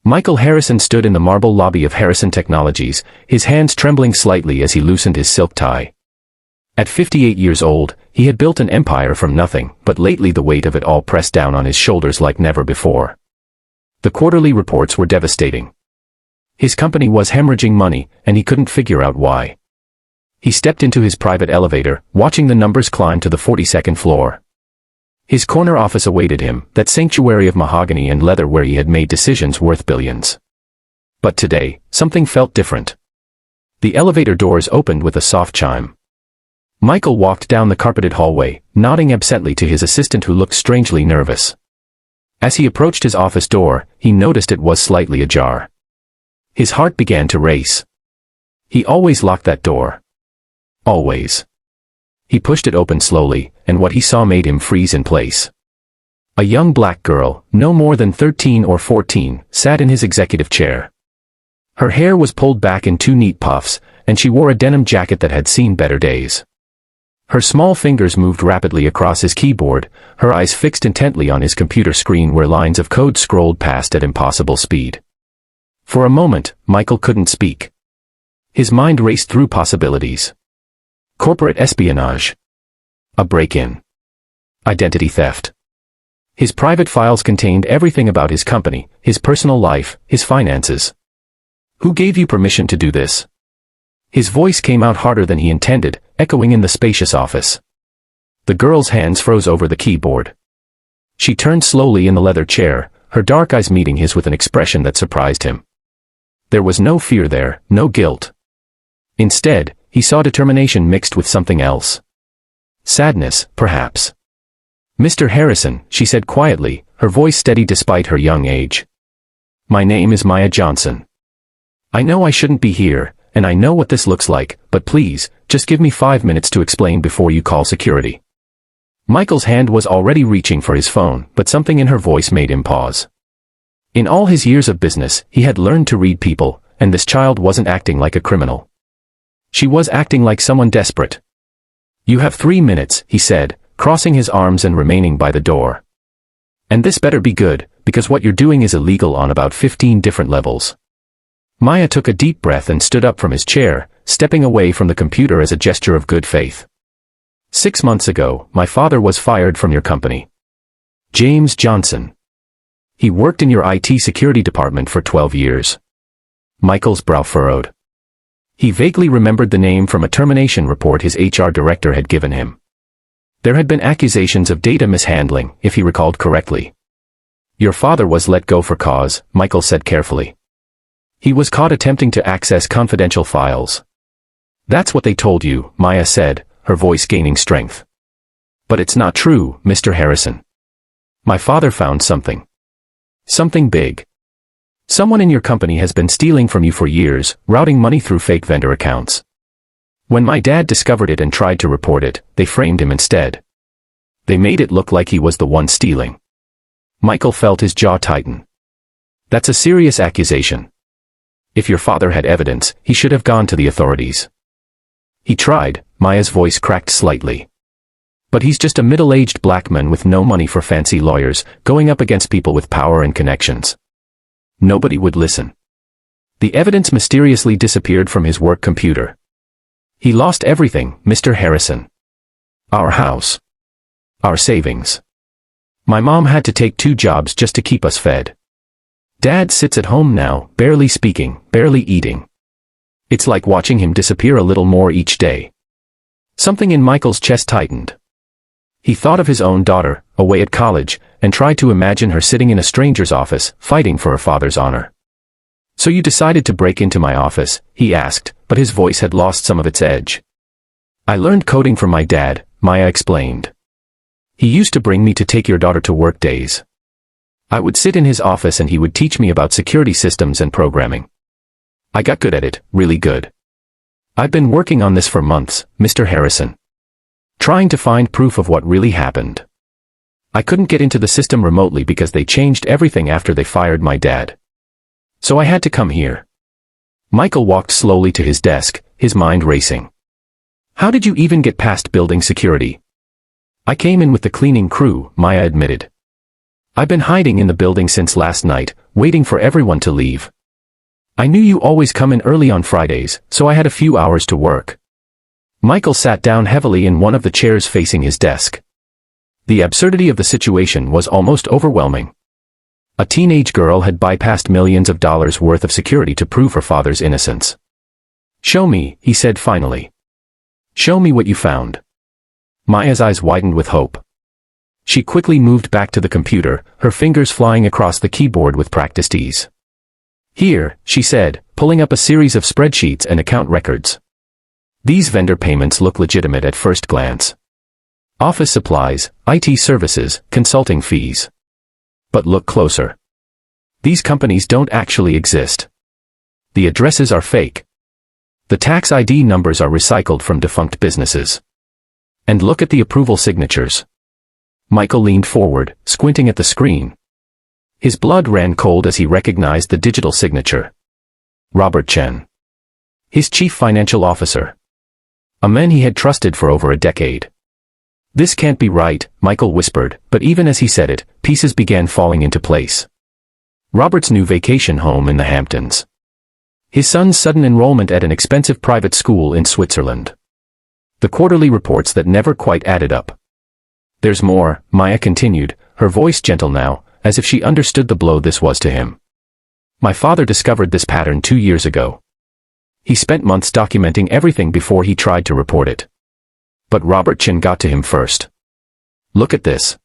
Michael Harrison stood in the marble lobby of Harrison Technologies, his hands trembling slightly as he loosened his silk tie. At 58 years old, he had built an empire from nothing, but lately the weight of it all pressed down on his shoulders like never before. The quarterly reports were devastating. His company was hemorrhaging money, and he couldn't figure out why. He stepped into his private elevator, watching the numbers climb to the 42nd floor. His corner office awaited him, that sanctuary of mahogany and leather where he had made decisions worth billions. But today, something felt different. The elevator doors opened with a soft chime. Michael walked down the carpeted hallway, nodding absently to his assistant who looked strangely nervous. As he approached his office door, he noticed it was slightly ajar. His heart began to race. He always locked that door. Always. He pushed it open slowly, and what he saw made him freeze in place. A young black girl, no more than 13 or 14, sat in his executive chair. Her hair was pulled back in two neat puffs, and she wore a denim jacket that had seen better days. Her small fingers moved rapidly across his keyboard, her eyes fixed intently on his computer screen where lines of code scrolled past at impossible speed. For a moment, Michael couldn't speak. His mind raced through possibilities. Corporate espionage. A break-in. Identity theft. His private files contained everything about his company, his personal life, his finances. Who gave you permission to do this? His voice came out harder than he intended, echoing in the spacious office. The girl's hands froze over the keyboard. She turned slowly in the leather chair, her dark eyes meeting his with an expression that surprised him. There was no fear there, no guilt. Instead, he saw determination mixed with something else. Sadness, perhaps. Mr. Harrison, she said quietly, her voice steady despite her young age. My name is Maya Johnson. I know I shouldn't be here, and I know what this looks like, but please, just give me 5 minutes to explain before you call security. Michael's hand was already reaching for his phone, but something in her voice made him pause. In all his years of business, he had learned to read people, and this child wasn't acting like a criminal. She was acting like someone desperate. You have 3 minutes, he said, crossing his arms and remaining by the door. And this better be good, because what you're doing is illegal on about 15 different levels. Maya took a deep breath and stood up from his chair, stepping away from the computer as a gesture of good faith. 6 months ago, my father was fired from your company. James Johnson. He worked in your IT security department for 12 years. Michael's brow furrowed. He vaguely remembered the name from a termination report his HR director had given him. There had been accusations of data mishandling, if he recalled correctly. Your father was let go for cause, Michael said carefully. He was caught attempting to access confidential files. That's what they told you, Maya said, her voice gaining strength. But it's not true, Mr. Harrison. My father found something. Something big. Someone in your company has been stealing from you for years, routing money through fake vendor accounts. When my dad discovered it and tried to report it, they framed him instead. They made it look like he was the one stealing. Michael felt his jaw tighten. That's a serious accusation. If your father had evidence, he should have gone to the authorities. He tried, Maya's voice cracked slightly. But he's just a middle-aged black man with no money for fancy lawyers, going up against people with power and connections. Nobody would listen. The evidence mysteriously disappeared from his work computer. He lost everything, Mr. Harrison. Our house. Our savings. My mom had to take 2 jobs just to keep us fed. Dad sits at home now, barely speaking, barely eating. It's like watching him disappear a little more each day. Something in Michael's chest tightened. He thought of his own daughter, away at college, and tried to imagine her sitting in a stranger's office, fighting for her father's honor. So you decided to break into my office, he asked, but his voice had lost some of its edge. I learned coding from my dad, Maya explained. He used to bring me to take your daughter to work days. I would sit in his office and he would teach me about security systems and programming. I got good at it, really good. I've been working on this for months, Mr. Harrison. Trying to find proof of what really happened. I couldn't get into the system remotely because they changed everything after they fired my dad. So I had to come here. Michael walked slowly to his desk, his mind racing. How did you even get past building security? I came in with the cleaning crew, Maya admitted. I've been hiding in the building since last night, waiting for everyone to leave. I knew you always come in early on Fridays, so I had a few hours to work. Michael sat down heavily in one of the chairs facing his desk. The absurdity of the situation was almost overwhelming. A teenage girl had bypassed millions of dollars worth of security to prove her father's innocence. "Show me," he said finally. "Show me what you found." Maya's eyes widened with hope. She quickly moved back to the computer, her fingers flying across the keyboard with practiced ease. "Here," she said, pulling up a series of spreadsheets and account records. "These vendor payments look legitimate at first glance. Office supplies, IT services, consulting fees. But look closer. These companies don't actually exist. The addresses are fake. The tax ID numbers are recycled from defunct businesses. And look at the approval signatures." Michael leaned forward, squinting at the screen. His blood ran cold as he recognized the digital signature. Robert Chen. His chief financial officer. A man he had trusted for over a decade. "This can't be right," Michael whispered, but even as he said it, pieces began falling into place. Robert's new vacation home in the Hamptons. His son's sudden enrollment at an expensive private school in Switzerland. The quarterly reports that never quite added up. "There's more," Maya continued, her voice gentle now, as if she understood the blow this was to him. "My father discovered this pattern 2 years ago. He spent months documenting everything before he tried to report it. But Robert Chen got to him first. Look at this."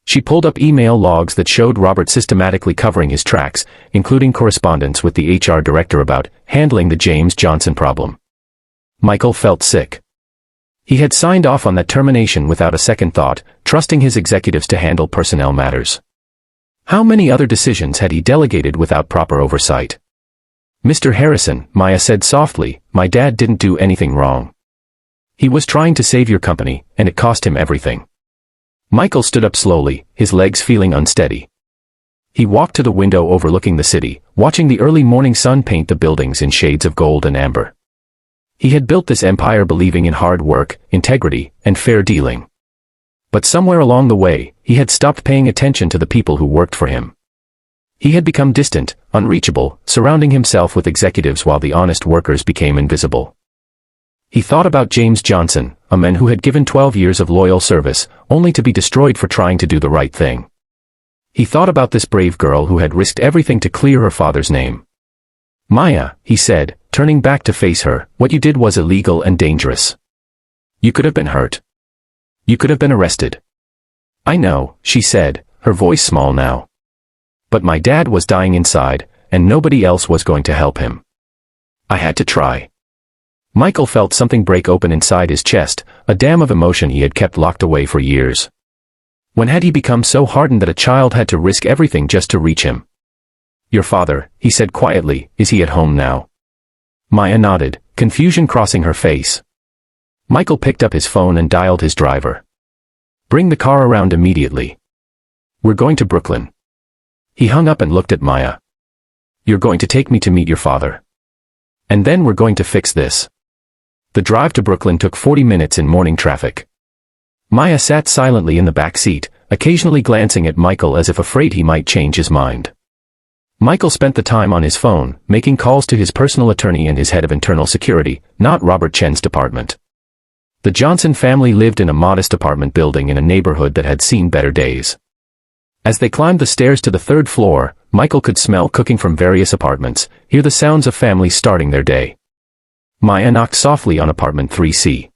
She pulled up email logs that showed Robert systematically covering his tracks, including correspondence with the HR director about handling the James Johnson problem. Michael felt sick. He had signed off on that termination without a second thought, trusting his executives to handle personnel matters. How many other decisions had he delegated without proper oversight? "Mr. Harrison," Maya said softly, "my dad didn't do anything wrong. He was trying to save your company, and it cost him everything." Michael stood up slowly, his legs feeling unsteady. He walked to the window overlooking the city, watching the early morning sun paint the buildings in shades of gold and amber. He had built this empire believing in hard work, integrity, and fair dealing. But somewhere along the way, he had stopped paying attention to the people who worked for him. He had become distant, unreachable, surrounding himself with executives while the honest workers became invisible. He thought about James Johnson, a man who had given 12 years of loyal service, only to be destroyed for trying to do the right thing. He thought about this brave girl who had risked everything to clear her father's name. "Maya," he said, turning back to face her, "what you did was illegal and dangerous. You could have been hurt. You could have been arrested." "I know," she said, her voice small now. "But my dad was dying inside, and nobody else was going to help him. I had to try." Michael felt something break open inside his chest, a dam of emotion he had kept locked away for years. When had he become so hardened that a child had to risk everything just to reach him? "Your father," he said quietly, "is he at home now?" Maya nodded, confusion crossing her face. Michael picked up his phone and dialed his driver. "Bring the car around immediately. We're going to Brooklyn." He hung up and looked at Maya. "You're going to take me to meet your father. And then we're going to fix this." The drive to Brooklyn took 40 minutes in morning traffic. Maya sat silently in the back seat, occasionally glancing at Michael as if afraid he might change his mind. Michael spent the time on his phone, making calls to his personal attorney and his head of internal security, not Robert Chen's department. The Johnson family lived in a modest apartment building in a neighborhood that had seen better days. As they climbed the stairs to the 3rd floor, Michael could smell cooking from various apartments, hear the sounds of families starting their day. Maya knocked softly on apartment 3C.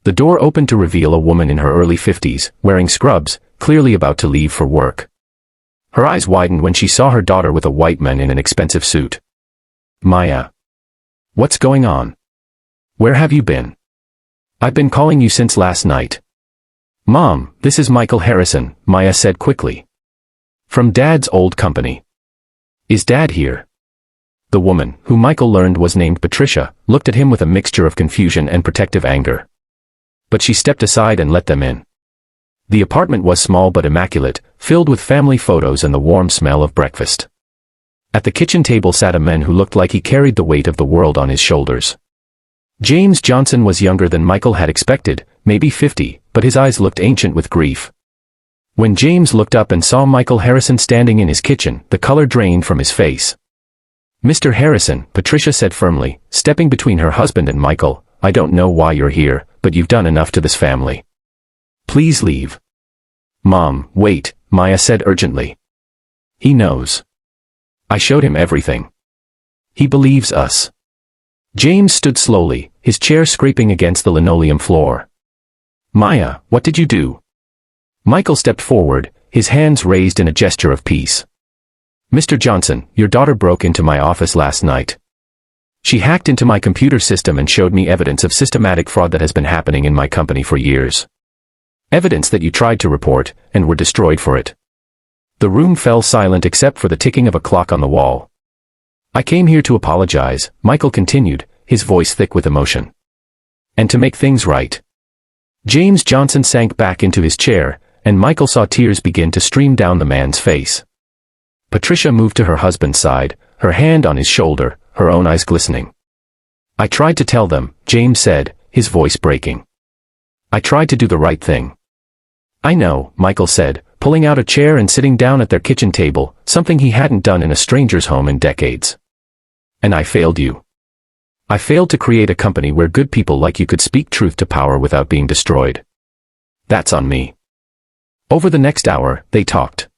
The door opened to reveal a woman in her early 50s, wearing scrubs, clearly about to leave for work. Her eyes widened when she saw her daughter with a white man in an expensive suit. "Maya. What's going on? Where have you been? I've been calling you since last night." "Mom, this is Michael Harrison," Maya said quickly. "From Dad's old company. Is Dad here?" The woman, who Michael learned was named Patricia, looked at him with a mixture of confusion and protective anger. But she stepped aside and let them in. The apartment was small but immaculate, filled with family photos and the warm smell of breakfast. At the kitchen table sat a man who looked like he carried the weight of the world on his shoulders. James Johnson was younger than Michael had expected, maybe 50, but his eyes looked ancient with grief. When James looked up and saw Michael Harrison standing in his kitchen, the color drained from his face. "Mr. Harrison," Patricia said firmly, stepping between her husband and Michael, "I don't know why you're here, but you've done enough to this family. Please leave." "Mom, wait," Maya said urgently. "He knows. I showed him everything. He believes us." James stood slowly, his chair scraping against the linoleum floor. "Maya, what did you do?" Michael stepped forward, his hands raised in a gesture of peace. "Mr. Johnson, your daughter broke into my office last night. She hacked into my computer system and showed me evidence of systematic fraud that has been happening in my company for years. Evidence that you tried to report, and were destroyed for it." The room fell silent except for the ticking of a clock on the wall. "I came here to apologize," Michael continued, his voice thick with emotion. "And to make things right." James Johnson sank back into his chair, and Michael saw tears begin to stream down the man's face. Patricia moved to her husband's side, her hand on his shoulder, her own eyes glistening. "I tried to tell them," James said, his voice breaking. "I tried to do the right thing." "I know," Michael said, pulling out a chair and sitting down at their kitchen table, something he hadn't done in a stranger's home in decades. "And I failed you. I failed to create a company where good people like you could speak truth to power without being destroyed. That's on me." Over the next hour, they talked.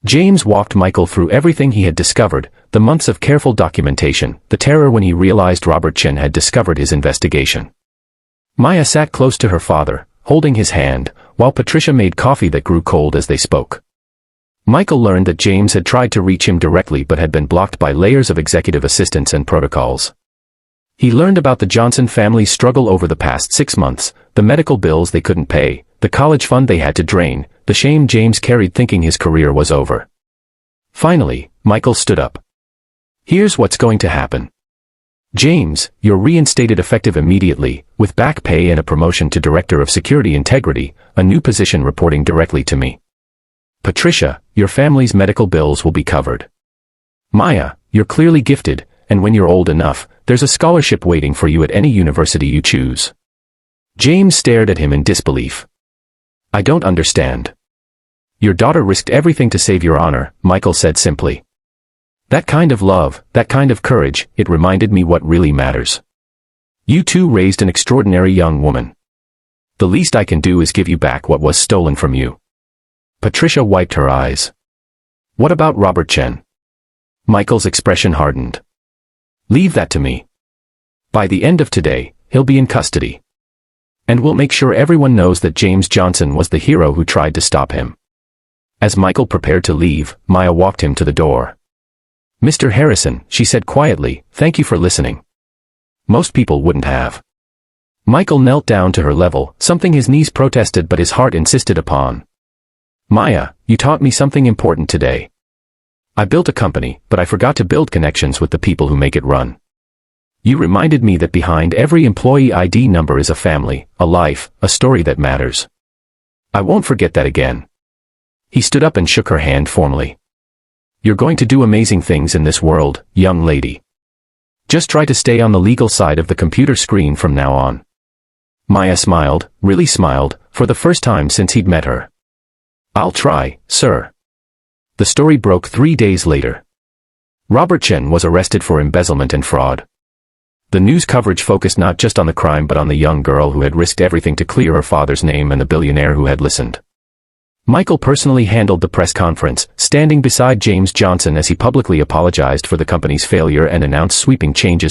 James walked Michael through everything he had discovered, the months of careful documentation, the terror when he realized Robert Chen had discovered his investigation. Maya sat close to her father, holding his hand, while Patricia made coffee that grew cold as they spoke. Michael learned that James had tried to reach him directly but had been blocked by layers of executive assistants and protocols. He learned about the Johnson family's struggle over the past 6 months, the medical bills they couldn't pay, the college fund they had to drain, the shame James carried thinking his career was over. Finally, Michael stood up. "Here's what's going to happen. James, you're reinstated effective immediately, with back pay and a promotion to Director of Security Integrity, a new position reporting directly to me. Patricia, your family's medical bills will be covered. Maya, you're clearly gifted, and when you're old enough, there's a scholarship waiting for you at any university you choose." James stared at him in disbelief. "I don't understand." "Your daughter risked everything to save your honor," Michael said simply. "That kind of love, that kind of courage, it reminded me what really matters. You too raised an extraordinary young woman. The least I can do is give you back what was stolen from you." Patricia wiped her eyes. "What about Robert Chen?" Michael's expression hardened. "Leave that to me. By the end of today, he'll be in custody. And we'll make sure everyone knows that James Johnson was the hero who tried to stop him." As Michael prepared to leave, Maya walked him to the door. "Mr. Harrison," she said quietly, "thank you for listening. Most people wouldn't have." Michael knelt down to her level, something his knees protested but his heart insisted upon. "Maya, you taught me something important today. I built a company, but I forgot to build connections with the people who make it run. You reminded me that behind every employee ID number is a family, a life, a story that matters. I won't forget that again." He stood up and shook her hand formally. "You're going to do amazing things in this world, young lady. Just try to stay on the legal side of the computer screen from now on." Maya smiled, really smiled, for the first time since he'd met her. "I'll try, sir." The story broke 3 days later. Robert Chen was arrested for embezzlement and fraud. The news coverage focused not just on the crime but on the young girl who had risked everything to clear her father's name and the billionaire who had listened. Michael personally handled the press conference, standing beside James Johnson as he publicly apologized for the company's failure and announced sweeping changes